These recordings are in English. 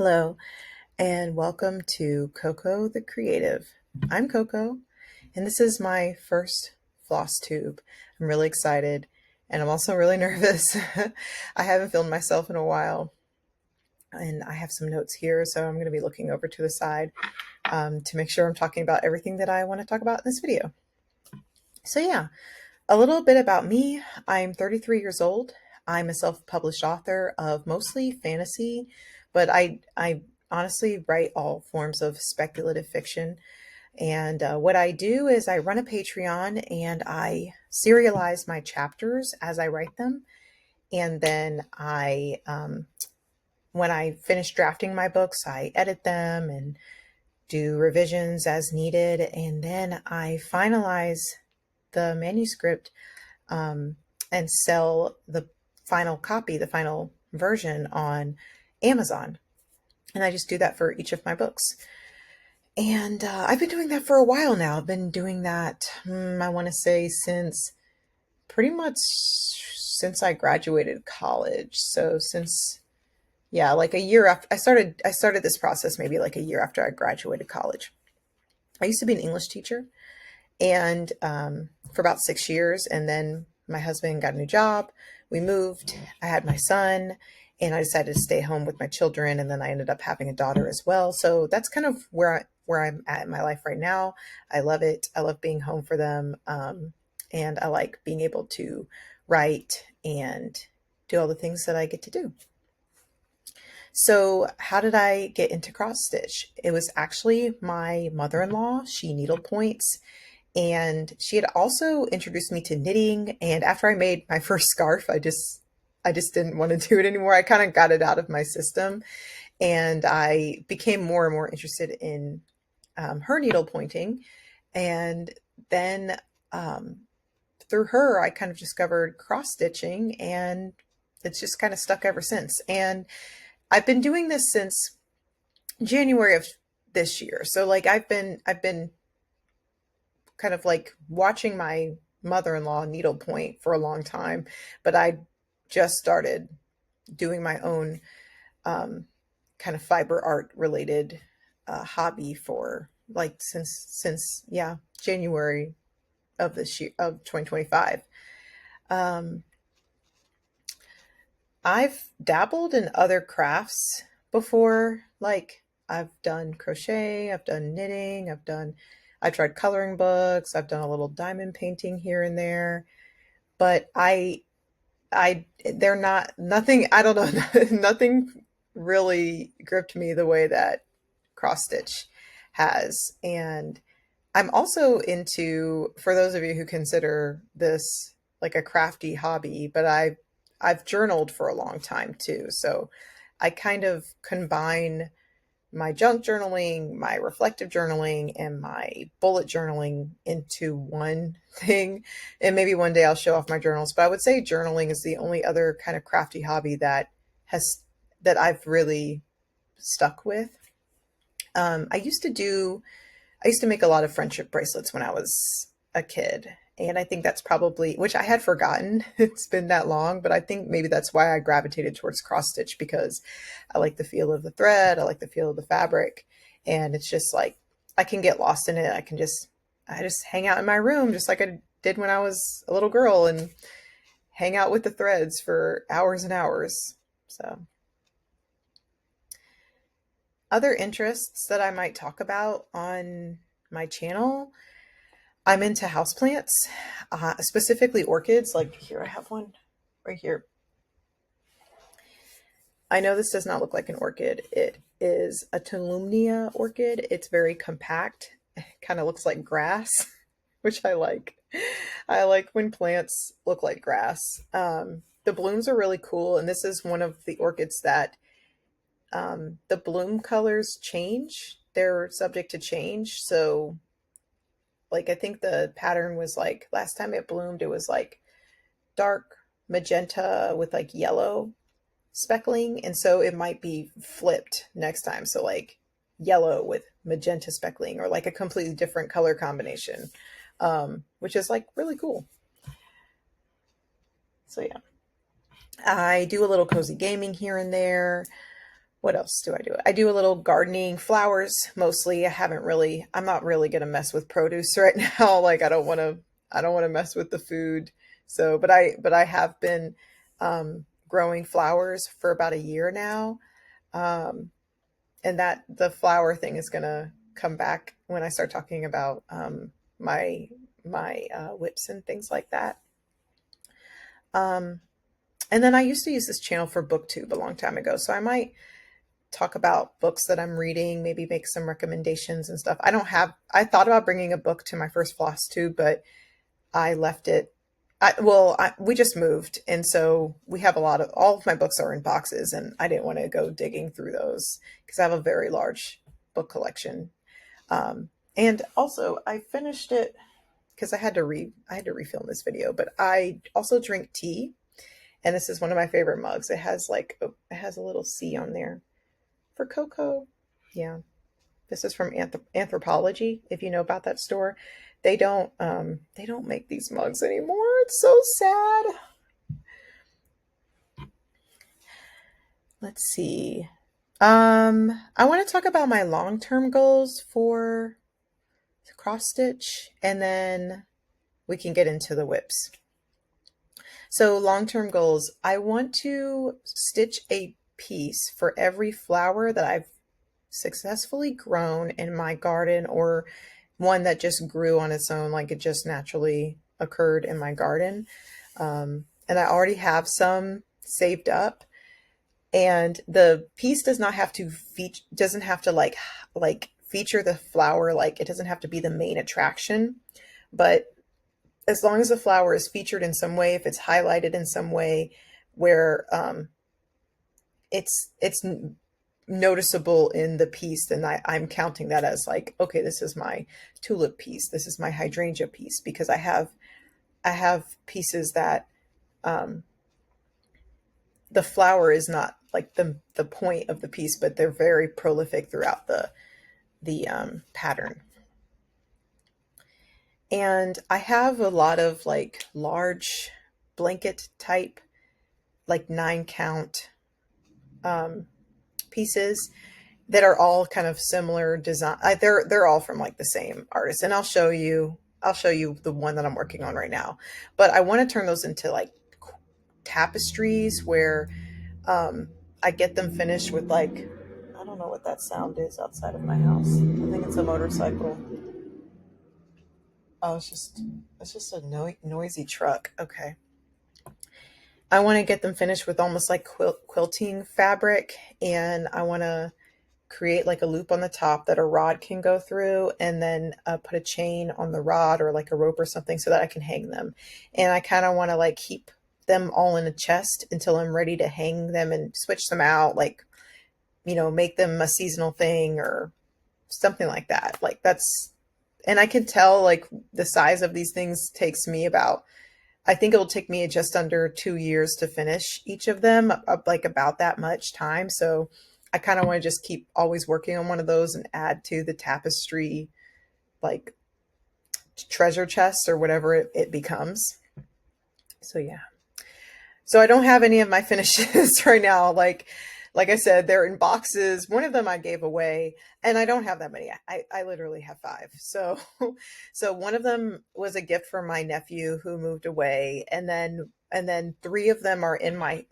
Hello, and welcome to Coco the Creative. I'm Coco, and this is my first Flosstube. I'm really excited, and I'm also really nervous. I haven't filmed myself in a while, and I have some notes here, so I'm going to be looking over to the side to make sure I'm talking about everything that I want to talk about in this video. So yeah, a little bit about me. I'm 33 years old. I'm a self-published author of mostly fantasy, but I honestly write all forms of speculative fiction. And what I do is I run a Patreon and I serialize my chapters as I write them. And then when I finish drafting my books, I edit them and do revisions as needed. And then I finalize the manuscript um, and sell the final copy, the final version on Amazon. And I just do that for each of my books. And I've been doing that for a while now. I've been doing that, I want to say, since pretty much since I graduated college. So since, yeah, like a year after I started this process, maybe like a year after I graduated college. I used to be an English teacher and for about 6 years. And then my husband got a new job. We moved. I had my son, and I decided to stay home with my children. And then I ended up having a daughter as well. So that's kind of where I'm at in my life right now. I love it. I love being home for them, and I like being able to write and do all the things that I get to do. So how did I get into cross stitch? It was actually my mother-in-law. She needle points. And she had also introduced me to knitting. And after I made my first scarf, I just didn't want to do it anymore. I kind of got it out of my system, and I became more and more interested in her needle pointing. And then through her, I kind of discovered cross stitching, and it's just kind of stuck ever since. And I've been doing this since January of this year. So like I've been kind of like watching my mother-in-law needlepoint for a long time, but I just started doing my own kind of fiber art related hobby for like since yeah, January of this year of 2025. Um, I've dabbled in other crafts before, like I've done crochet, I've done knitting, I tried coloring books, I've done a little diamond painting here and there, but they're not, nothing, I don't know, nothing really gripped me the way that cross stitch has. And I'm also into, for those of you who consider this like a crafty hobby, but I've journaled for a long time too. So I kind of combine my junk journaling, my reflective journaling, and my bullet journaling into one thing. And maybe one day I'll show off my journals, but I would say journaling is the only other kind of crafty hobby has that I've really stuck with. I used to make a lot of friendship bracelets when I was a kid. And I think that's probably, which I had forgotten, it's been that long, but I think maybe that's why I gravitated towards cross stitch, because I like the feel of the thread. I like the feel of the fabric. And it's just like, I can get lost in it. I just hang out in my room, just like I did when I was a little girl, and hang out with the threads for hours and hours. So other interests that I might talk about on my channel, I'm into houseplants, specifically orchids. Like here, I have one right here. I know this does not look like an orchid. It is a Tolumnia orchid. It's very compact. It kind of looks like grass, which I like. I like when plants look like grass. The blooms are really cool, and this is one of the orchids that the bloom colors change. They're subject to change. So like I think the pattern was like last time it bloomed, it was like dark magenta with like yellow speckling. And so it might be flipped next time. So like yellow with magenta speckling, or like a completely different color combination, which is like really cool. So yeah, I do a little cozy gaming here and there. What else do I do? I do a little gardening, flowers mostly. I'm not really going to mess with produce right now. Like I don't want to mess with the food. So, but I have been growing flowers for about a year now. Um, and that the flower thing is going to come back when I start talking about my whips and things like that. Um, and then I used to use this channel for BookTube a long time ago, so I might talk about books that I'm reading, maybe make some recommendations and stuff. I thought about bringing a book to my first Flosstube, but I left it. We just moved. And so we have all of my books are in boxes, and I didn't want to go digging through those because I have a very large book collection. And also I finished it because I had to refilm this video, but I also drink tea. And this is one of my favorite mugs. It has a little C on there for Coco. Yeah. This is from Anthropology. If you know about that store, they don't make these mugs anymore. It's so sad. Let's see. I want to talk about my long-term goals for cross stitch, and then we can get into the whips. So long-term goals, I want to stitch a piece for every flower that I've successfully grown in my garden, or one that just grew on its own, like it just naturally occurred in my garden. And I already have some saved up, and the piece does not have to doesn't have to like feature the flower. Like it doesn't have to be the main attraction, but as long as the flower is featured in some way, if it's highlighted in some way where it's noticeable in the piece, then I'm counting that as like, okay, this is my tulip piece, this is my hydrangea piece, because I have pieces that the flower is not like the point of the piece, but they're very prolific throughout the pattern. And I have a lot of like large blanket type, like 9 count pieces that are all kind of similar design. They're all from like the same artist, and I'll show you the one that I'm working on right now. But I want to turn those into like tapestries where I get them finished with like, I don't know what that sound is outside of my house. I think it's a motorcycle. Oh, it's just a noisy truck. Okay. I want to get them finished with almost like quilting fabric, and I want to create like a loop on the top that a rod can go through, and then put a chain on the rod or like a rope or something so that I can hang them. And I kind of want to like keep them all in a chest until I'm ready to hang them and switch them out, like, make them a seasonal thing or something like that. Like and I can tell like the size of these things takes me I think it'll take me just under 2 years to finish each of them, like about that much time. So I kind of want to just keep always working on one of those and add to the tapestry, like treasure chest or whatever it becomes. So yeah. So I don't have any of my finishes right now. Like I said, they're in boxes. One of them I gave away, and I don't have that many. I literally have 5. So one of them was a gift from my nephew who moved away, and then 3 of them are in my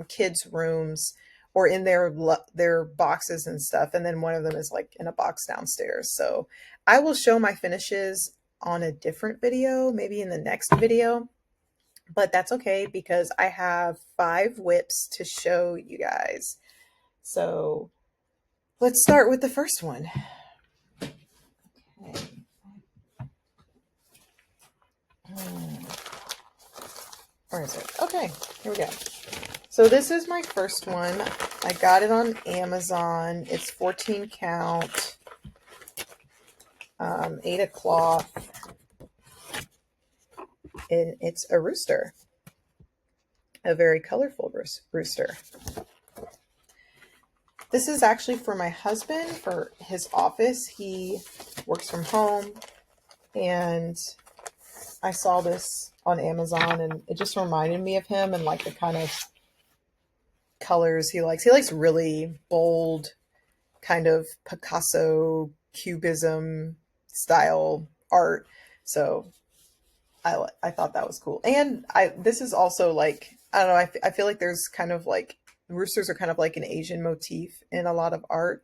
kids' rooms or in their boxes and stuff, and then one of them is like in a box downstairs. So I will show my finishes on a different video, maybe in the next video. But that's okay because I have 5 whips to show you guys. So let's start with the first one. Okay. Where is it? Okay, here we go. So this is my first one. I got it on Amazon. It's 14 count, 8 o'clock, and it's a rooster. A very colorful rooster. This is actually for my husband, for his office. He works from home, and I saw this on Amazon, and it just reminded me of him and like the kind of colors he likes. He likes really bold, kind of Picasso cubism style art. So I thought that was cool. And this is also like, I don't know, I feel like there's kind of like roosters are kind of like an Asian motif in a lot of art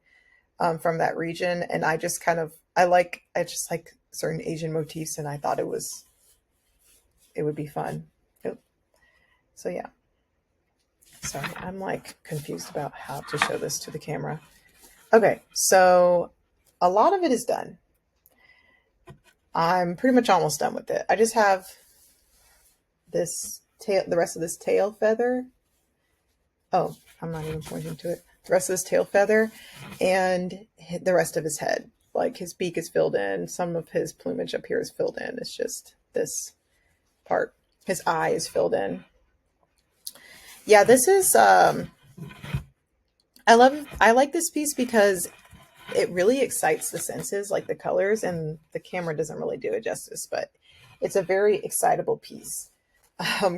from that region. And I just kind of I just like certain Asian motifs, and I thought it would be fun. So yeah. Sorry, I'm like confused about how to show this to the camera. Okay, so a lot of it is done. I'm pretty much almost done with it. I just have this tail, the rest of this tail feather. Oh, I'm not even pointing to it. The rest of his tail feather and the rest of his head. Like his beak is filled in. Some of his plumage up here is filled in. It's just this part. His eye is filled in. Yeah, this is, I like this piece because it really excites the senses, like the colors, and the camera doesn't really do it justice, but it's a very excitable piece,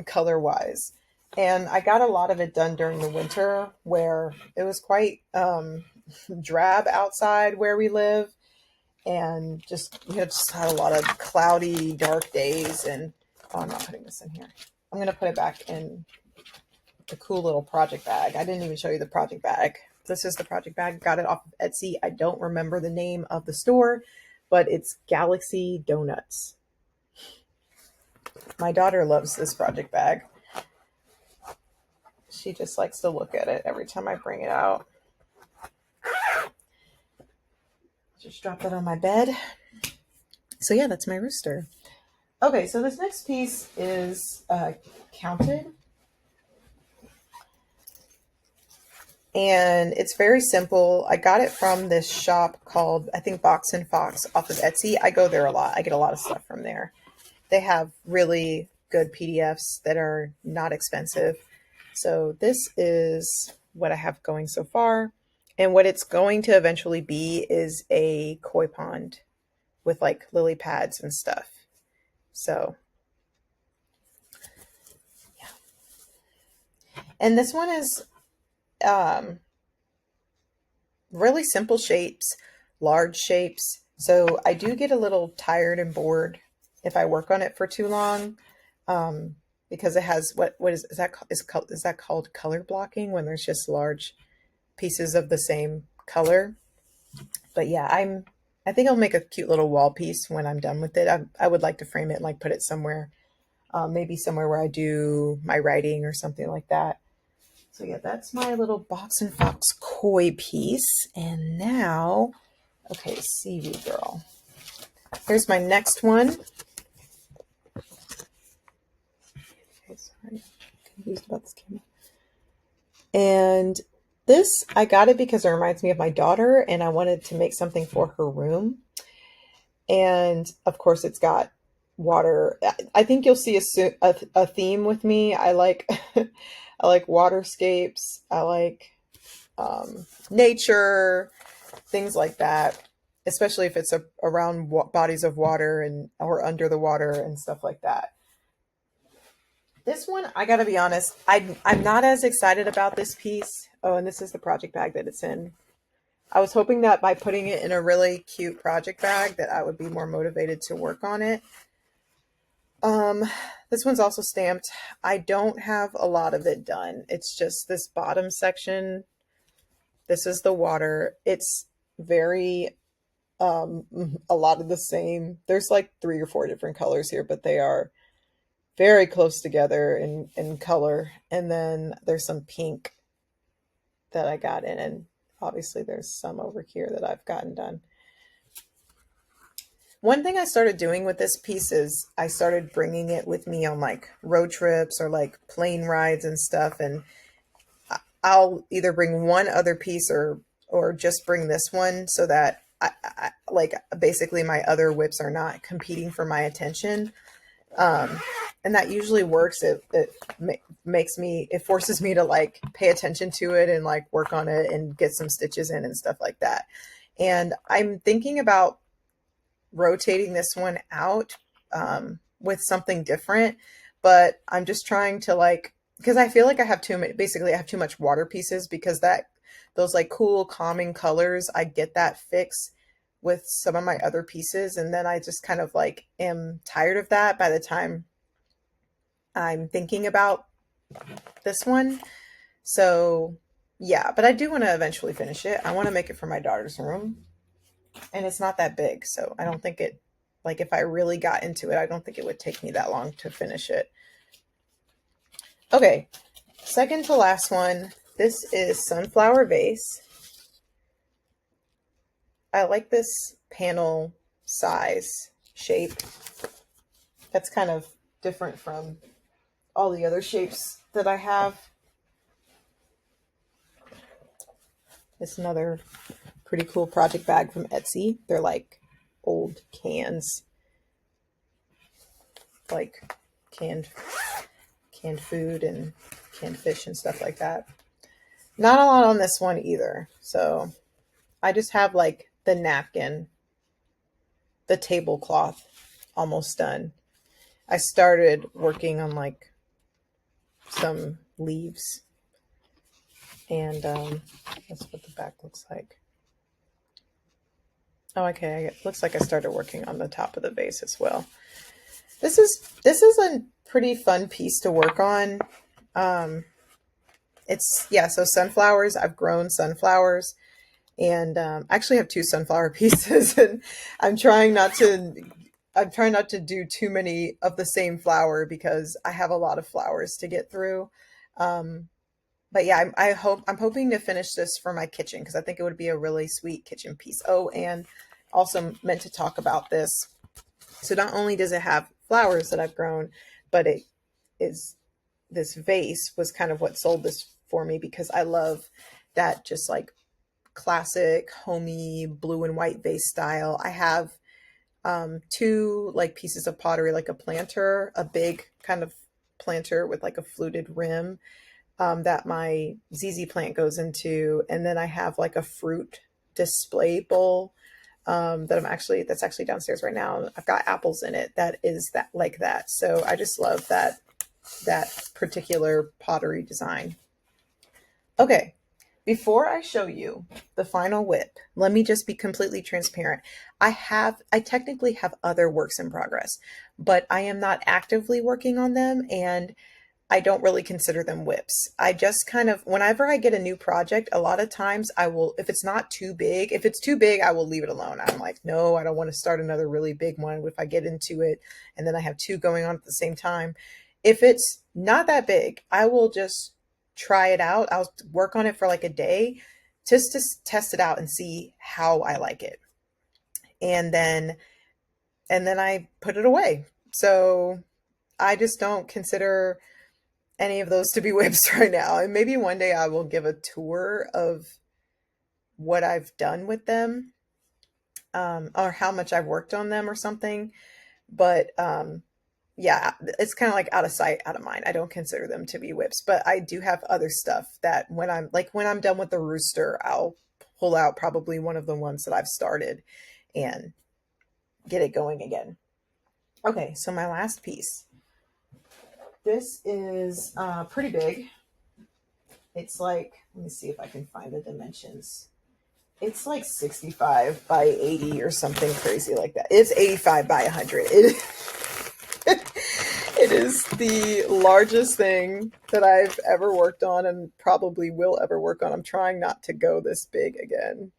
color wise. And I got a lot of it done during the winter where it was quite drab outside where we live. And we just had a lot of cloudy, dark days. And oh, I'm not putting this in here. I'm going to put it back in the cool little project bag. I didn't even show you the project bag. This is the project bag. Got it off of Etsy. I don't remember the name of the store, but it's Galaxy Donuts. My daughter loves this project bag. She just likes to look at it every time I bring it out. Just drop that on my bed. So yeah, that's my rooster. Okay, so this next piece is counted. And it's very simple. I got it from this shop called, I think, Box and Fox off of Etsy. I go there a lot. I get a lot of stuff from there. They have really good PDFs that are not expensive. So this is what I have going so far. And what it's going to eventually be is a koi pond with like lily pads and stuff. So yeah. And this one is really simple shapes, large shapes. So I do get a little tired and bored if I work on it for too long, because it has what is that called color blocking when there's just large pieces of the same color. But yeah, I think I'll make a cute little wall piece when I'm done with it. I would like to frame it and like put it somewhere, maybe somewhere where I do my writing or something like that. So yeah, that's my little Box and Fox koi piece. And now, okay, seaweed girl. Here's my next one. Okay, sorry, I'm confused about this camera. And this, I got it because it reminds me of my daughter, and I wanted to make something for her room. And of course, it's got water. I think you'll see a theme with me. I like I like waterscapes. I like nature, things like that. Especially if it's around bodies of water or under the water and stuff like that. This one, I gotta be honest, I'm not as excited about this piece. Oh, and this is the project bag that it's in. I was hoping that by putting it in a really cute project bag that I would be more motivated to work on it. This one's also stamped. I don't have a lot of it done. It's just this bottom section. This is the water. It's very, a lot of the same. There's like 3 or 4 different colors here, but they are very close together in color. And then there's some pink that I got in, and obviously there's some over here that I've gotten done. One thing I started doing with this piece is I started bringing it with me on like road trips or like plane rides and stuff. And I'll either bring one other piece or just bring this one so that I like basically my other whips are not competing for my attention. And that usually works. It forces me to like pay attention to it and like work on it and get some stitches in and stuff like that. And I'm thinking about rotating this one out with something different, but I'm just trying to like because I feel like I have too many, basically I have too much water pieces because those like cool calming colors, I get that fix with some of my other pieces. And then I just kind of like am tired of that by the time I'm thinking about this one. So yeah, but I do want to eventually finish it. I want to make it for my daughter's room, and it's not that big. So I don't think like if I really got into it, I don't think it would take me that long to finish it. Okay, second to last one. This is Sunflower Vase. I like this panel size shape. That's kind of different from all the other shapes that I have. It's another pretty cool project bag from Etsy. They're like old cans, like canned food and canned fish and stuff like that. Not a lot on this one either. So I just have like the napkin, the tablecloth almost done. I started working on like some leaves, and that's what the back looks like. Oh, okay. It looks like I started working on the top of the vase as well. This is a pretty fun piece to work on. So sunflowers. I've grown sunflowers, and I actually have two sunflower pieces, and I'm trying not to. I'm trying not to do too many of the same flower because I have a lot of flowers to get through. But yeah, I'm hoping to finish this for my kitchen because I think it would be a really sweet kitchen piece. Oh, and also meant to talk about this. So not only does it have flowers that I've grown, but it is this vase was kind of what sold this for me because I love that just like classic homey blue and white vase style. I have two like pieces of pottery, like a planter, a big kind of planter with like a fluted rim that my ZZ plant goes into, and then I have like a fruit display bowl that's actually downstairs right now. I've got apples in it that is that like that. So I just love that particular pottery design. Okay, before I show you the final whip, let me just be completely transparent. I technically have other works in progress, but I am not actively working on them, and I don't really consider them whips. I just kind of, whenever I get a new project, a lot of times I will, if it's not too big, if it's too big, I will leave it alone. I'm like, no, I don't want to start another really big one if I get into it and then I have two going on at the same time. If it's not that big, I will just try it out. I'll work on it for like a day just to test it out and see how I like it. And then I put it away. So I just don't consider any of those to be whips right now. And maybe one day I will give a tour of what I've done with them, or how much I've worked on them or something. But yeah, it's kind of like out of sight, out of mind. I don't consider them to be whips, but I do have other stuff that when I'm done with the rooster, I'll pull out probably one of the ones that I've started and get it going again. Okay, so my last piece. This is pretty big. It's like, let me see if I can find the dimensions. It's like 65 by 80 or something crazy like that. It's 85 by 100. It is the largest thing that I've ever worked on and probably will ever work on. I'm trying not to go this big again.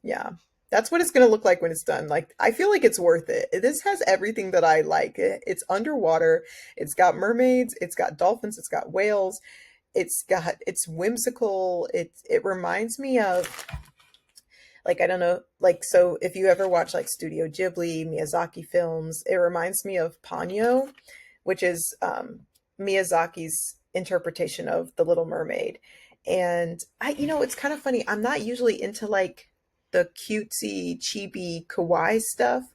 Yeah. That's what it's going to look like when it's done. Like, I feel like it's worth it. This has everything that I like. It's underwater. It's got mermaids. It's got dolphins. It's got whales. It's whimsical. It reminds me of, like, I don't know, like, so if you ever watch like Studio Ghibli, Miyazaki films, it reminds me of Ponyo, which is Miyazaki's interpretation of The Little Mermaid. And it's kind of funny. I'm not usually into like the cutesy, chibi, kawaii stuff,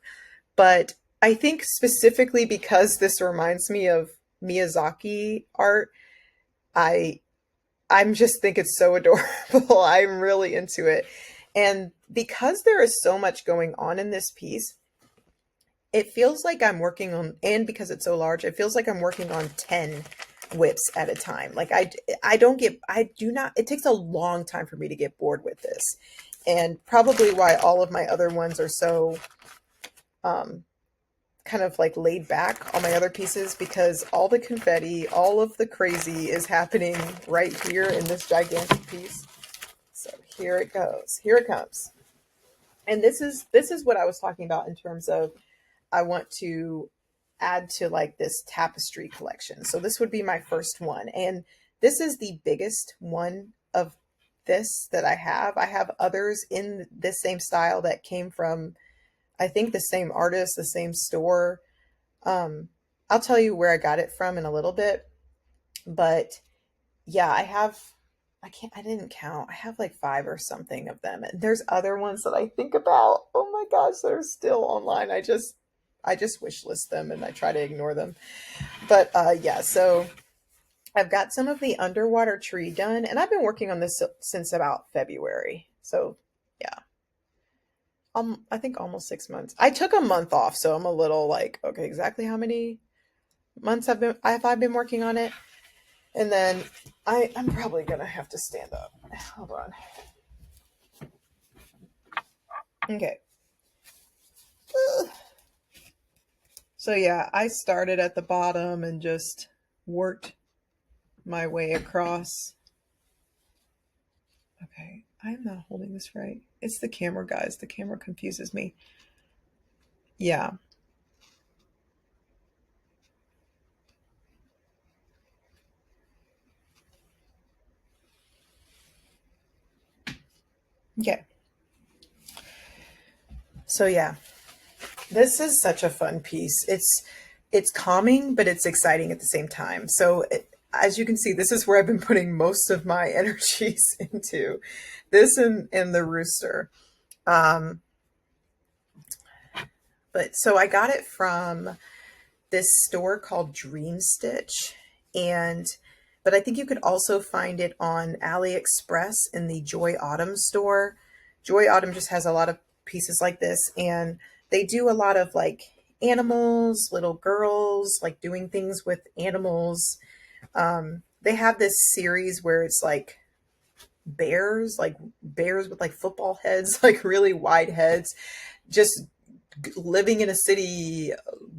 but I think specifically because this reminds me of Miyazaki art, I I'm just think it's so adorable. I'm really into it. And because there is so much going on in this piece, it feels like I'm working on, and because it's so large, it feels like I'm working on 10 whips at a time. Like I don't get, I do not, it takes a long time for me to get bored with this. And probably why all of my other ones are so um, kind of like laid back on my other pieces, because all the confetti, all of the crazy is happening right here in this gigantic piece. So here it goes. Here it comes. And this is what I was talking about in terms of I want to add to like this tapestry collection. So this would be my first one. And this is the biggest one of this that I have. I have others in this same style that came from, I think, the same artist, the same store. Um, I'll tell you where I got it from in a little bit, but yeah, I didn't count. I have like five or something of them. And there's other ones that I think about. Oh my gosh, they're still online. I just wish list them and I try to ignore them. But yeah, so I've got some of the underwater tree done, and I've been working on this since about February. So yeah, I think almost 6 months. I took a month off, so I'm a little like, okay, exactly how many months have I been working on it? And then I'm probably gonna have to stand up. Hold on. Okay. So yeah, I started at the bottom and just worked my way across. Okay, I'm not holding this right. It's the camera, guys. The camera confuses me. Yeah. Okay. So yeah, this is such a fun piece. It's calming, but it's exciting at the same time. So as you can see, this is where I've been putting most of my energies into this and the rooster. Um, but so I got it from this store called Dream Stitch, and but I think you could also find it on AliExpress in the Joy Autumn store. Joy Autumn just has a lot of pieces like this, and they do a lot of like animals, little girls, like doing things with animals. They have this series where it's like bears with like football heads, like really wide heads, just living in a city,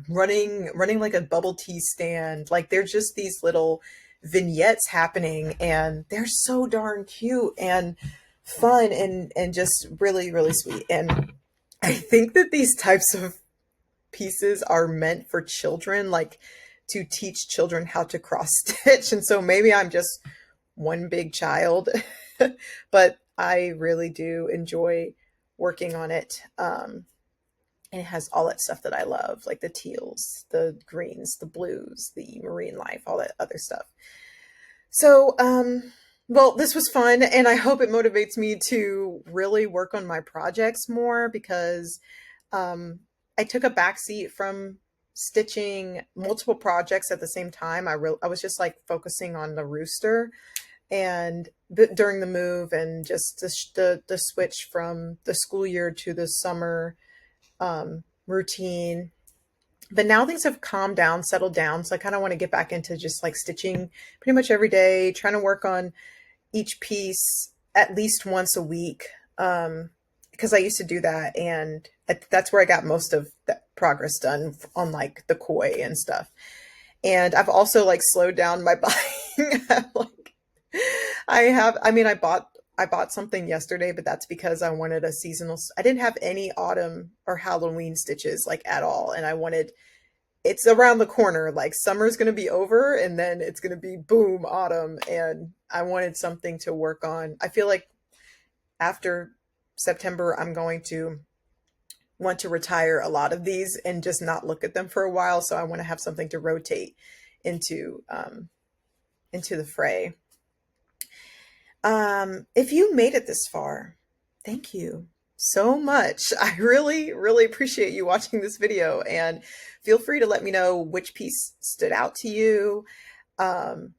running like a bubble tea stand. Like they're just these little vignettes happening, and they're so darn cute and fun and just really really sweet. And I think that these types of pieces are meant for children, like to teach children how to cross stitch. And so maybe I'm just one big child, but I really do enjoy working on it. And it has all that stuff that I love, like the teals, the greens, the blues, the marine life, all that other stuff. So, well, this was fun, and I hope it motivates me to really work on my projects more, because um, I took a backseat from stitching multiple projects at the same time. I was just like focusing on the rooster and during the move, and just the switch from the school year to the summer routine. But now things have calmed down, settled down. So I kind of want to get back into just like stitching pretty much every day, trying to work on each piece at least once a week. Because I used to do that, and that's where I got most of that progress done on like the koi and stuff. And I've also like slowed down my buying. Like I mean, I bought something yesterday, but that's because I wanted a seasonal. I didn't have any autumn or Halloween stitches like at all, and I wanted. It's around the corner. Like summer's going to be over, and then it's going to be boom autumn, and I wanted something to work on. I feel like after September, I'm going to want to retire a lot of these and just not look at them for a while. So I want to have something to rotate into the fray. If you made it this far, thank you so much. I really, really appreciate you watching this video, and feel free to let me know which piece stood out to you. Um,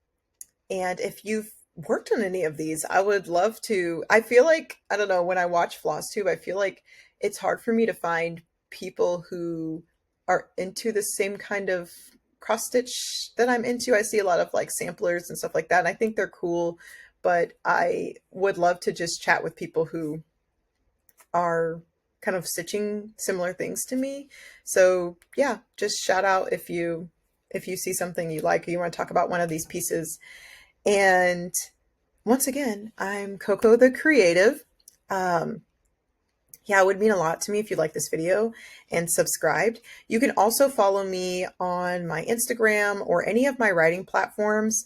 and if you've worked on any of these, I would love to. I feel like, I don't know, when I watch Flosstube, I feel like it's hard for me to find people who are into the same kind of cross stitch that I'm into. I see a lot of like samplers and stuff like that, and I think they're cool, but I would love to just chat with people who are kind of stitching similar things to me. So yeah, just shout out if you see something you like or you want to talk about one of these pieces. And once again, I'm Coco the Creative. Um, yeah, it would mean a lot to me if you like this video and subscribed. You can also follow me on my Instagram or any of my writing platforms.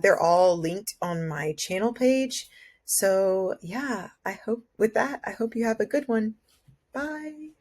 They're all linked on my channel page. So yeah, I hope with that, I hope you have a good one. Bye.